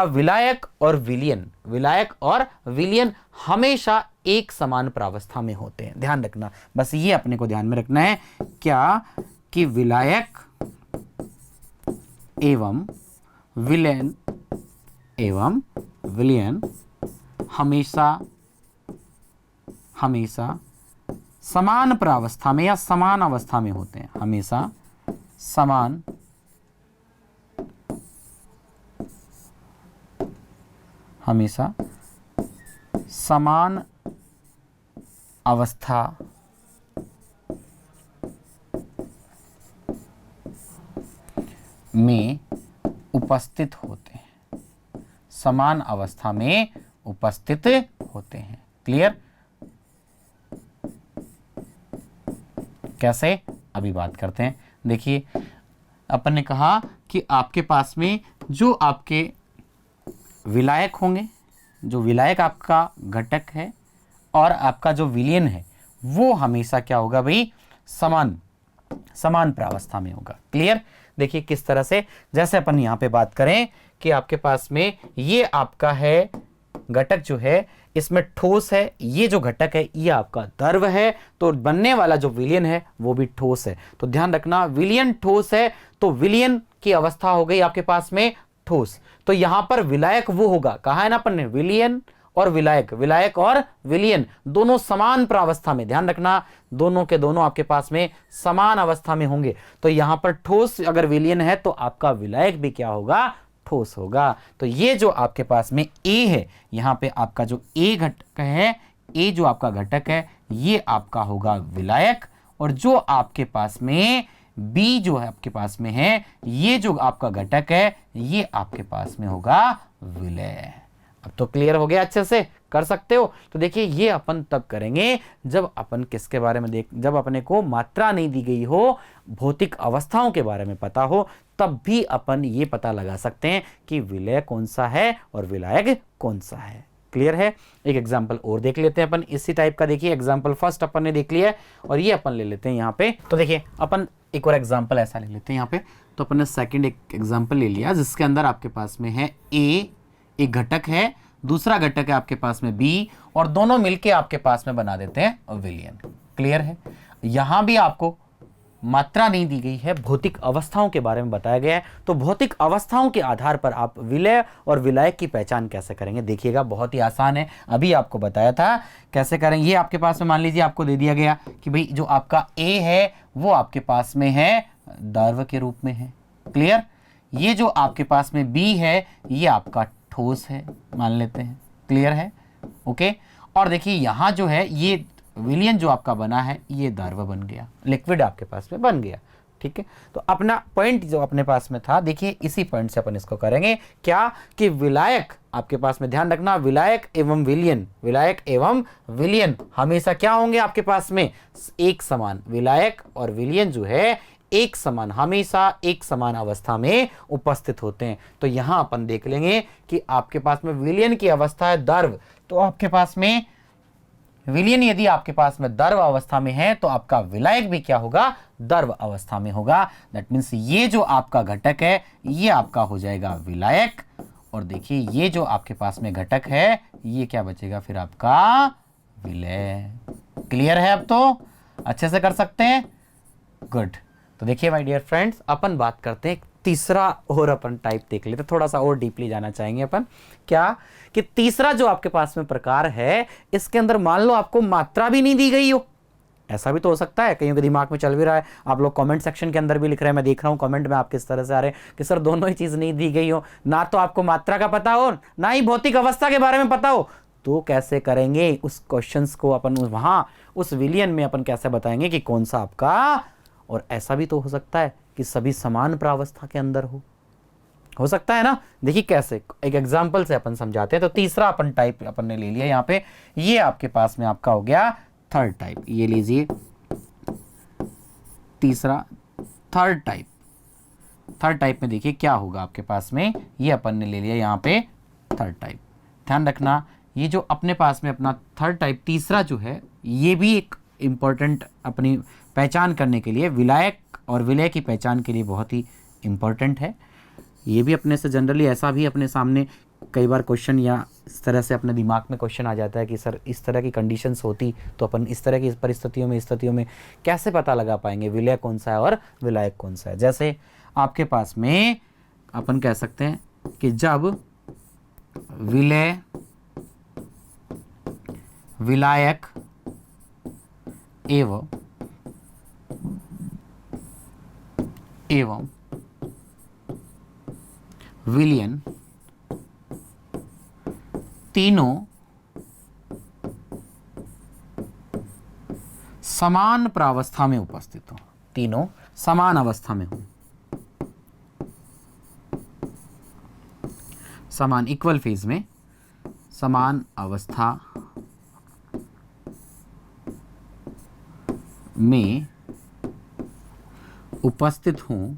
विलायक और विलयन, विलायक और विलयन हमेशा एक समान प्रावस्था में होते हैं। ध्यान रखना, बस ये अपने को ध्यान में रखना है क्या कि विलायक एवं विलयन हमेशा समान प्रावस्था में या समान अवस्था में होते हैं। हमेशा समान अवस्था में उपस्थित होते हैं। समान अवस्था में उपस्थित होते हैं। क्लियर? कैसे? अभी बात करते हैं। देखिए अपन ने कहा कि आपके पास में जो आपके विलायक होंगे, जो विलायक आपका घटक है और आपका जो विलयन है वो हमेशा क्या होगा भाई? समान प्रावस्था में होगा। क्लियर? देखिए किस तरह से, जैसे अपन यहां पे बात करें कि आपके पास में ये आपका है घटक जो है इसमें ठोस है, ये जो घटक है ये आपका द्रव है, तो बनने वाला जो विलयन है वो भी ठोस है। तो ध्यान रखना, विलयन ठोस है तो विलयन की अवस्था हो गई आपके पास में ठोस। तो यहां पर विलायक वो होगा, कहा है ना अपन ने, विलयन और विलायक, विलायक और विलयन दोनों समान प्रावस्था में, ध्यान रखना दोनों के दोनों आपके पास में समान अवस्था में होंगे। तो यहां पर ठोस अगर विलयन है तो आपका विलायक भी क्या होगा, ठोस होगा। तो ये जो आपके पास में ए है, यहां पे आपका जो ए घटक है, ए जो आपका घटक है ये आपका होगा विलायक, और जो आपके पास में बी जो है आपके पास में है, ये जो आपका घटक है ये आपके पास में होगा विलय। अब तो क्लियर हो गया, अच्छे से कर सकते हो। तो देखिए ये अपन तब करेंगे जब अपन किसके बारे में जब अपने को मात्रा नहीं दी गई हो, भौतिक अवस्थाओं के बारे में पता हो, तब भी अपन ये पता लगा सकते हैं कि विलय कौन सा है और विलायक कौन सा है। क्लियर है। एक एग्जाम्पल और देख लेते हैं अपन इसी टाइप का। देखिए एग्जाम्पल फर्स्ट अपन ने देख लिया है और ये अपन ले लेते हैं यहाँ पे। तो देखिए अपन एक और एग्जाम्पल ऐसा ले लेते हैं यहाँ पे। तो अपन ने सेकंड एक एग्जाम्पल ले लिया जिसके अंदर आपके पास में है ए, एक घटक है, दूसरा घटक है आपके पास में बी, और दोनों मिलके आपके पास में बना देते हैं विलयन। क्लियर है। यहां भी आपको मात्रा नहीं दी गई है, भौतिक अवस्थाओं के बारे में बताया गया है। तो भौतिक अवस्थाओं के आधार पर आप विलय और विलायक की पहचान कैसे करेंगे, देखिएगा बहुत ही आसान है। अभी आपको बताया था कैसे करेंगे। ये आपके पास में मान लीजिए आपको दे दिया गया कि भाई जो आपका ए है वो आपके पास में है द्रव के रूप में है। क्लियर। ये जो आपके पास में बी है ये आपका ठोस है मान लेते हैं। क्लियर है। ओके। और देखिए यहां जो है ये विलयन जो आपका बना है ये द्रव बन गया, लिक्विड आपके पास में बन गया। ठीक है। तो अपना पॉइंट जो अपने पास में था, देखिए इसी पॉइंट से अपन इसको करेंगे क्या कि विलायक आपके पास में, ध्यान रखना विलायक एवं विलयन, विलायक एवं विलयन हमेशा क्या होंगे आपके पास में, एक समान। विलायक और विलयन जो है एक समान, हमेशा एक समान अवस्था में उपस्थित होते हैं। तो यहां अपन देख लेंगे कि आपके पास में विलयन की अवस्था है द्रव, तो आपके पास में विलयन यदि आपके पास में द्रव अवस्था में है तो आपका विलायक भी क्या होगा, द्रव अवस्था में होगा। दैट मीन्स ये जो आपका घटक है ये आपका हो जाएगा विलायक, और देखिए ये जो आपके पास में घटक है ये क्या बचेगा फिर आपका विलय। क्लियर है। अब तो अच्छे से कर सकते हैं। गुड। तो देखिए माय डियर फ्रेंड्स, अपन बात करते हैं तीसरा और अपन टाइप देख लेते हैं, थोड़ा सा और डीपली जाना चाहेंगे अपन। क्या कि तीसरा जो आपके पास में प्रकार है इसके अंदर मान लो आपको मात्रा भी नहीं दी गई हो। ऐसा भी तो हो सकता है, कईयों के दिमाग में चल भी रहा है, आप लोग कमेंट सेक्शन के अंदर भी लिख रहे हैं, मैं देख रहा हूं कमेंट में आप किस तरह से आ रहे हैं कि सर दोनों ही चीज नहीं दी गई हो, ना तो आपको मात्रा का पता हो ना ही भौतिक अवस्था के बारे में पता हो, तो कैसे करेंगे उस क्वेश्चंस को अपन वहां उस विलयन में अपन कैसे बताएंगे कि कौन सा आपका। और ऐसा भी तो हो सकता है कि सभी समान प्रावस्था के अंदर हो सकता है ना। देखिए कैसे, एक एग्जांपल से अपन समझाते हैं। तो तीसरा अपन टाइप अपन ने ले लिया यहाँ पे, ये आपके पास में आपका हो गया थर्ड टाइप। ये लीजिए तीसरा थर्ड टाइप। थर्ड टाइप में देखिए क्या होगा आपके पास में, ये अपन ने ले लिया यहाँ पे थर्ड टाइप। ध्यान रखना ये जो अपने पास में अपना थर्ड टाइप तीसरा जो है ये भी एक इंपॉर्टेंट अपनी पहचान करने के लिए, विलायक और विलय की पहचान के लिए बहुत ही इंपॉर्टेंट है। ये भी अपने से जनरली ऐसा भी अपने सामने कई बार क्वेश्चन या इस तरह से अपने दिमाग में क्वेश्चन आ जाता है कि सर इस तरह की कंडीशंस होती तो अपन इस तरह की परिस्थितियों में कैसे पता लगा पाएंगे विलय कौन सा है और विलायक कौन सा है। जैसे आपके पास में अपन कह सकते हैं कि जब विलय विलायक एवं विलयन तीनों समान प्रावस्था में उपस्थित हो, तीनों समान अवस्था में हो, समान इक्वल फेज में समान अवस्था में उपस्थित हों,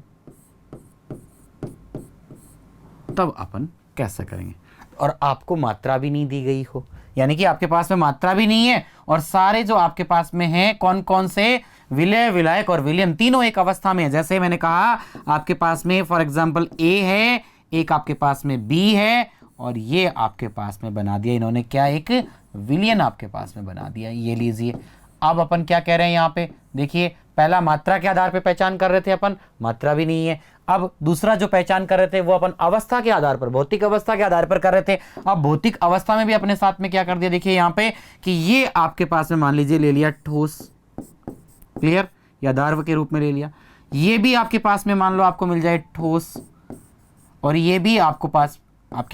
तब अपन कैसे करेंगे। और आपको मात्रा भी नहीं दी गई हो, यानी कि आपके पास में मात्रा भी नहीं है और सारे जो आपके पास में हैं कौन कौन से, विलय विलायक और विलयन तीनों एक अवस्था में है। जैसे मैंने कहा आपके पास में फॉर एग्जांपल ए है, एक आपके पास में बी है और ये आपके पास में बना दिया इन्होंने क्या, एक विलियन आपके पास में बना दिया। ये लीजिए, अब अपन क्या कह रहे हैं यहाँ पे, देखिए पहला मात्रा के आधार पे पहचान कर रहे थे अपन, मात्रा भी नहीं है। अब दूसरा जो पहचान कर रहे थे वो अपन अवस्था के आधार पर, भौतिक अवस्था के आधार पर कर रहे थे। अब भौतिक अवस्था में भी अपने साथ में क्या कर दिया, देखिए यहाँ पे कि ये आपके पास में मान लीजिए ले लिया ठोस, क्लियर, या द्रव के रूप में ले लिया। ये भी आपके पास में मान लो आपको मिल जाए ठोस, और ये भी आपके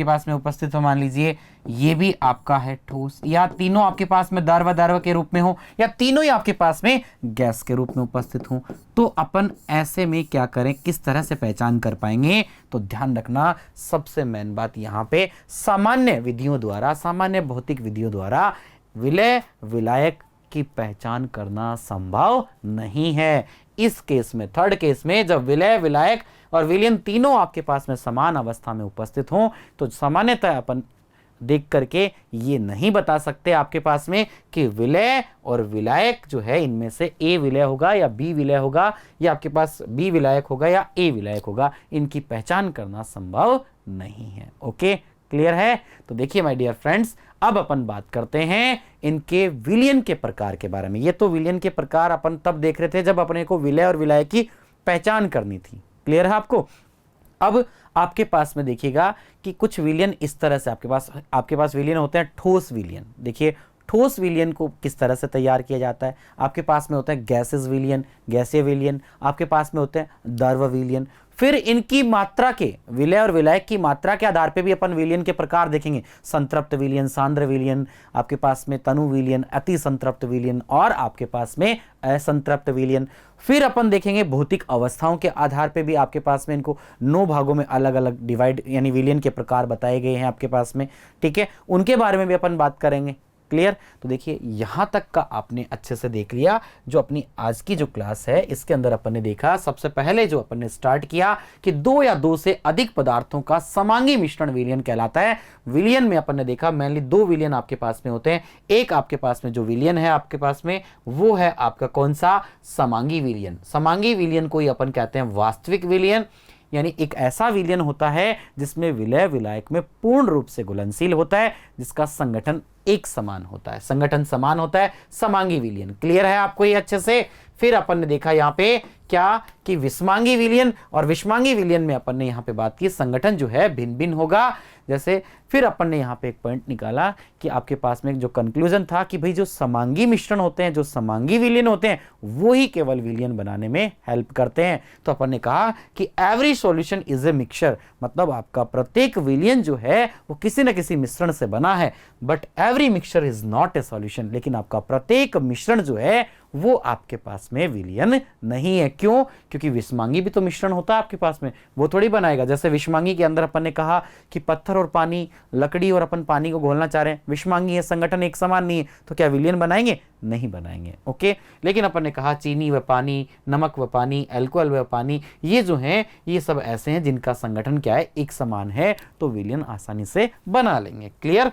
पास में उपस्थित हो, मान लीजिए ये भी आपका है ठोस, या तीनों आपके पास में द्रव के रूप में हो, या तीनों ही आपके पास में गैस के रूप में उपस्थित हो। तो अपन ऐसे में क्या करें, किस तरह से पहचान कर पाएंगे, तो ध्यान रखना सबसे मेन बात यहाँ पे सामान्य विधियों द्वारा, सामान्य भौतिक विधियों द्वारा विलय विलायक की पहचान करना संभव नहीं है। इस केस में, थर्ड केस में, जब विलय विलायक और विलयन तीनों आपके पास में समान अवस्था में उपस्थित हों, तो सामान्यतः अपन देख करके ये नहीं बता सकते आपके पास में कि विलय और विलायक जो है इनमें से ए विलय होगा या बी विलय होगा, या आपके पास बी विलायक होगा या ए विलायक होगा। इनकी पहचान करना संभव नहीं है। ओके, क्लियर है? तो देखिए माय डियर फ्रेंड्स, अब अपन बात करते हैं इनके विलयन के प्रकार के बारे में। ये तो विलयन के प्रकार अपन तब देख रहे थे जब अपने को विलय और विलायक की पहचान करनी थी। क्लियर है आपको? अब आपके पास में देखिएगा कि कुछ विलयन इस तरह से आपके पास विलयन होते हैं ठोस विलयन। देखिए ठोस विलयन को किस तरह से तैयार किया जाता है। आपके पास में होता है गैसेस विलयन, गैसीय विलयन, आपके पास में होते हैं द्रव विलयन। फिर इनकी मात्रा के, विलय और विलायक की मात्रा के आधार पे भी अपन विलयन के प्रकार देखेंगे। संतृप्त विलयन, सांद्र विलयन, आपके पास में तनु विलयन, अति संतृप्त विलयन, और आपके पास में असंतृप्त विलयन। फिर अपन देखेंगे भौतिक अवस्थाओं के आधार पे भी आपके पास में इनको 9 भागों में अलग अलग डिवाइड, यानी विलयन के प्रकार बताए गए हैं आपके पास में। ठीक है, उनके बारे में भी अपन बात करेंगे। क्लियर? तो देखिए यहां तक का आपने अच्छे से देख लिया। जो अपनी आज की जो क्लास है इसके अंदर अपन ने देखा, सबसे पहले जो अपन ने स्टार्ट किया कि 2 या 2 से अधिक पदार्थों का समांगी मिश्रण विलयन कहलाता है। विलयन में अपन ने देखा मेनली 2 विलयन आपके पास में होते हैं। एक आपके पास में जो विलयन है आपके पास में वो है आपका कौन सा, समांगी विलयन। समांगी विलयन को ही अपन कहते हैं वास्तविक विलयन, यानी एक ऐसा विलयन होता है जिसमें विलय विलायक में पूर्ण रूप से घुलनशील होता है, जिसका संगठन एक समान होता है, संगठन समान होता है, समांगी विलयन। क्लियर है आपको ये अच्छे से? फिर अपन ने देखा यहाँ पे क्या कि विषमांगी विलयन, और विषमांगी विलयन में अपन ने यहाँ पे बात की संगठन जो है भिन्न भिन्न होगा। जैसे फिर अपन ने यहाँ पे एक पॉइंट निकाला कि आपके पास में जो कंक्लूजन था कि भाई जो समांगी मिश्रण होते हैं, जो समांगी विलयन होते हैं, वो ही केवल विलयन बनाने में हेल्प करते हैं। तो अपन ने कहा कि every solution is a mixture, मतलब आपका प्रत्येक विलयन जो है वो किसी न किसी मिश्रण से बना है, but every mixture is not A solution. लेकिन आपका प्रत्येक मिश्रण जो है वो आपके पास में विलयन नहीं है। क्यों? क्योंकि विषमांगी भी तो मिश्रण होता है आपके पास में, वो थोड़ी बनाएगा। जैसे विषमांगी के अंदर अपन ने कहा कि पत्थर और पानी, लकड़ी और अपन पानी को घोलना चाह रहे हैं, विषमांगी है, संगठन एक समान नहीं है, तो क्या विलयन बनाएंगे? नहीं बनाएंगे। ओके, लेकिन अपन ने कहा चीनी व पानी, नमक व पानी, अल्कोहल व पानी, ये जो हैं ये सब ऐसे हैं जिनका संगठन क्या है, एक समान है, तो विलयन आसानी से बना लेंगे। क्लियर?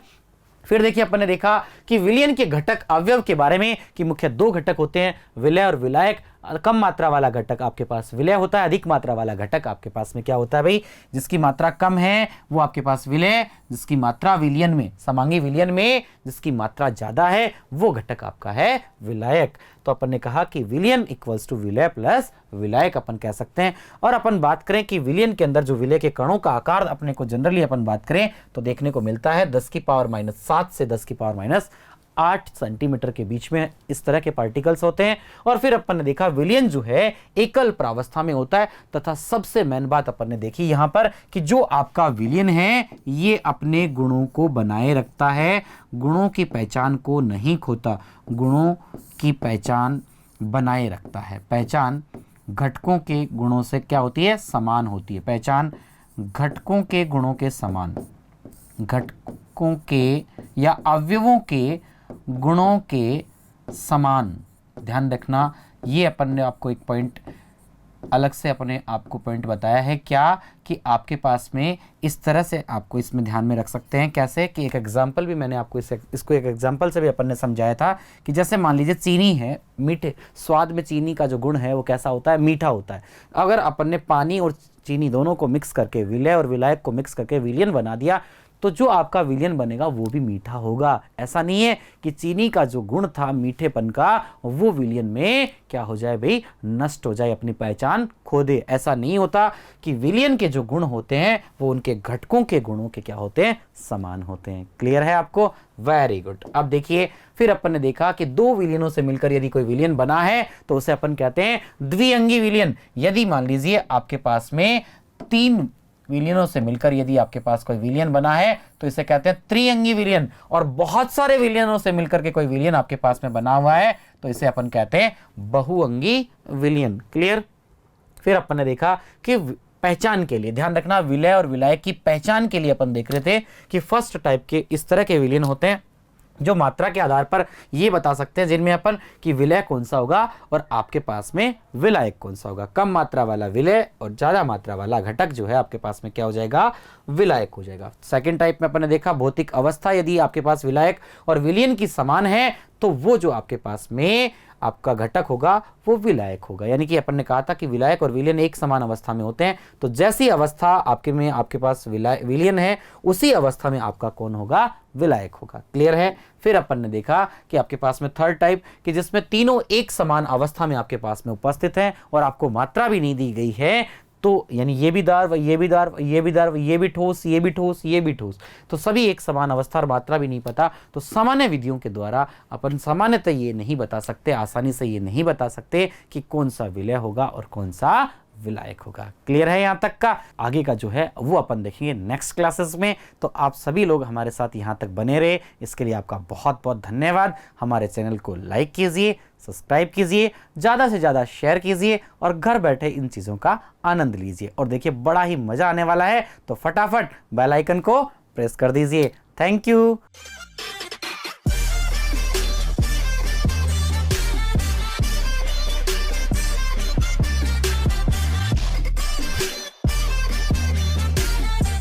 फिर देखिए अपन ने देखा कि विलयन के घटक अवयव के बारे में कि मुख्य 2 घटक होते हैं, विलय और विलायक। कम मात्रा वाला घटक आपके पास विलय होता है, अधिक मात्रा वाला घटक आपके पास में क्या होता है भाई, जिसकी मात्रा कम है वो आपके पास विलय, जिसकी मात्रा विलयन में, समांगी विलयन में जिसकी मात्रा ज्यादा है वो घटक आपका है विलायक। तो अपन ने कहा कि विलयन इक्वल्स टू विलय प्लस विलायक अपन कह सकते हैं। और अपन बात करें कि विलयन के अंदर जो विलय के कणों का आकार अपने को जनरली अपन बात करें तो देखने को मिलता है 10⁻⁷ से 10⁻8 सेंटीमीटर के बीच में इस तरह के पार्टिकल्स होते हैं। और फिर अपन ने देखा विलयन जो है एकल प्रावस्था में होता है, तथा सबसे मेन बात अपन ने देखी यहां पर कि जो आपका विलयन है ये अपने गुणों को बनाए रखता है, गुणों की पहचान को नहीं खोता, गुणों की पहचान बनाए रखता है। पहचान घटकों के गुणों से क्या होती है, समान होती है। पहचान घटकों के गुणों के समान, घटकों के या अवयवों के गुणों के समान। ध्यान रखना, ये अपन ने आपको एक पॉइंट अलग से अपने आपको पॉइंट बताया है क्या, कि आपके पास में इस तरह से आपको इसमें ध्यान में रख सकते हैं। कैसे कि एक एग्जांपल भी मैंने आपको इसको एक एग्जांपल से भी अपन ने समझाया था कि जैसे मान लीजिए चीनी है, मीठे स्वाद में चीनी का जो गुण है वो कैसा होता है, मीठा होता है। अगर अपन ने पानी और चीनी दोनों को मिक्स करके, विलय और विलायक को मिक्स करके विलयन बना दिया, तो जो आपका विलियन बनेगा वो भी मीठा होगा। ऐसा नहीं है कि चीनी का जो गुण था मीठेपन का वो विलियन में क्या हो जाए भाई, नष्ट हो जाए, अपनी पहचान खो दे। ऐसा नहीं होता कि विलियन के जो गुण होते हैं वो उनके घटकों के गुणों के क्या होते हैं, समान होते हैं। क्लियर है आपको? Very good. अब देखिए फिर अपन ने देखा कि दो विलियनों से मिलकर यदि कोई विलियन बना है तो उसे अपन कहते हैं द्विअंगी विलियन। यदि मान लीजिए आपके पास में तीन विलियनों से मिलकर यदि आपके पास कोई विलियन बना है तो इसे कहते हैं त्रिअंगी विलियन। और बहुत सारे विलियनों से मिलकर के कोई विलियन आपके पास में बना हुआ है तो इसे अपन कहते हैं बहुअंगी विलियन। क्लियर? फिर अपन ने देखा कि पहचान के लिए ध्यान रखना, विलय और विलायक की पहचान के लिए अपन देख रहे थे कि फर्स्ट टाइप के इस तरह के विलियन होते हैं जो मात्रा के आधार पर ये बता सकते हैं जिनमें अपन कि विलय कौन सा होगा और आपके पास में विलायक कौन सा होगा। कम मात्रा वाला विलय और ज्यादा मात्रा वाला घटक जो है आपके पास में क्या हो जाएगा, विलायक हो जाएगा। सेकंड टाइप में अपन ने देखा भौतिक अवस्था, यदि आपके पास विलायक और विलयन की समान है तो वो जो आपके पास में आपका घटक होगा वो विलायक होगा। यानी कि अपन ने कहा था कि विलायक और विलयन एक समान अवस्था में होते हैं, तो जैसी अवस्था आपके पास विलयन है उसी अवस्था में आपका कौन होगा, विलायक होगा। क्लियर है? फिर अपन ने देखा कि आपके पास में थर्ड टाइप कि जिसमें तीनों एक समान अवस्था में आपके पास में उपस्थित हैं और आपको मात्रा भी नहीं दी गई है, तो यानी ये भी दार्व, ये भी दार्व, ये भी दार्व, ये भी ठोस, ये भी ठोस, ये भी ठोस, तो सभी एक समान अवस्था और मात्रा भी नहीं पता, तो सामान्य विधियों के द्वारा अपन सामान्यतः ये नहीं बता सकते, आसानी से ये नहीं बता सकते कि कौन सा विलय होगा और कौन सा विलायक होगा। क्लियर है यहाँ तक का? आगे का जो है वो अपन देखेंगे नेक्स्ट क्लासेस में। तो आप सभी लोग हमारे साथ यहाँ तक बने रहे, इसके लिए आपका बहुत बहुत धन्यवाद। हमारे चैनल को लाइक कीजिए, सब्सक्राइब कीजिए, ज़्यादा से ज़्यादा शेयर कीजिए और घर बैठे इन चीज़ों का आनंद लीजिए। और देखिए बड़ा ही मज़ा आने वाला है, तो फटाफट बेल आइकन को प्रेस कर दीजिए। Thank you.